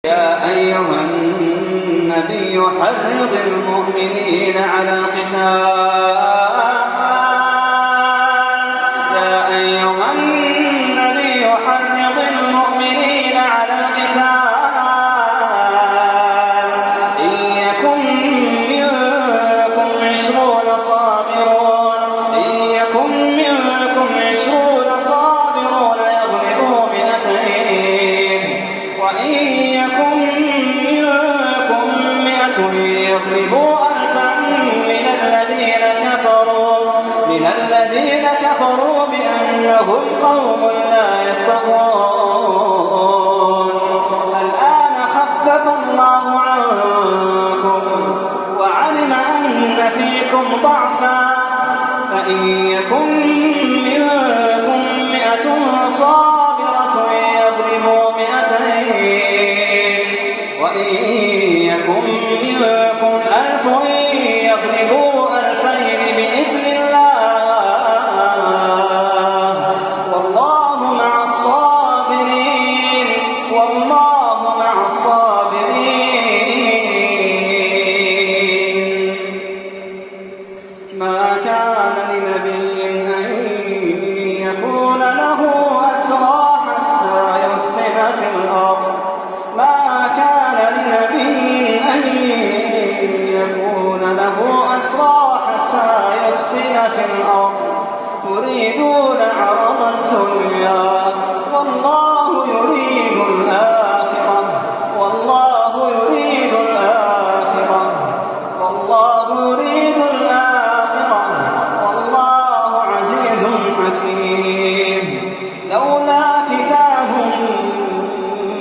يا أيها النبي حرض المؤمنين على القتال. يا أيها النبي حرض المؤمنين على القتال إن يكن منكم 20 صابرون يغلبوا 200 وإن يكن منكم 100 يغلبوا 1000 من الذين كفروا بأنهم قوم لا يفقهون. الآن خفف الله عنكم وعلم أن فيكم ضعفا فإن يكن منكم 100 صابرة يغلبوا 200 وإن يكن منكم 1000 يغلبوا 2000 بإذن الله والله مع الصابرين. ما كان لنبي أن يكون له أسرى حتى يثخن في الأرض. ما كان لنبي أن يكون له أسرى حتى يثخن في الأرض تريدون عرض الدنيا والله يريد الآخرة والله يريد الآخرة والله عزيز حكيم. لولا كتاب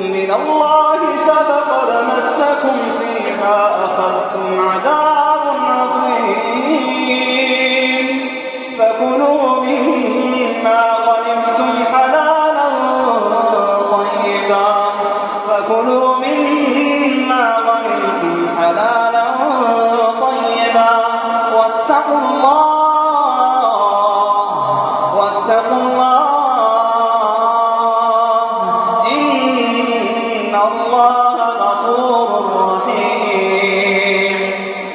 من الله سبق لمسكم فيما أخذتم عذاب عظيم. فكلوا مما غنمتم حلالا طيبا واتقوا الله إن الله غفور رحيم.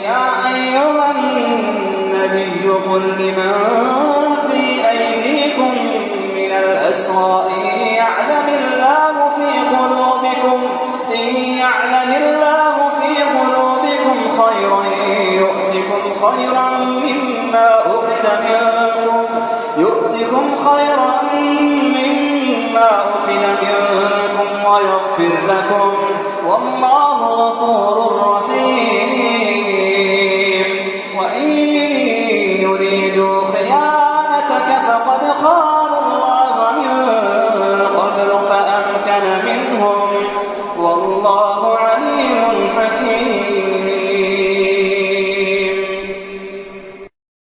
يا أيها النبي قل لمن في أيديكم من الأسرى إن يعلم الله في قلوبكم خيرا يؤتكم خيرا مما أخذ منكم ويغفر لكم والله غفور رحيم. وإن يريدوا خيانتك فقد خانوا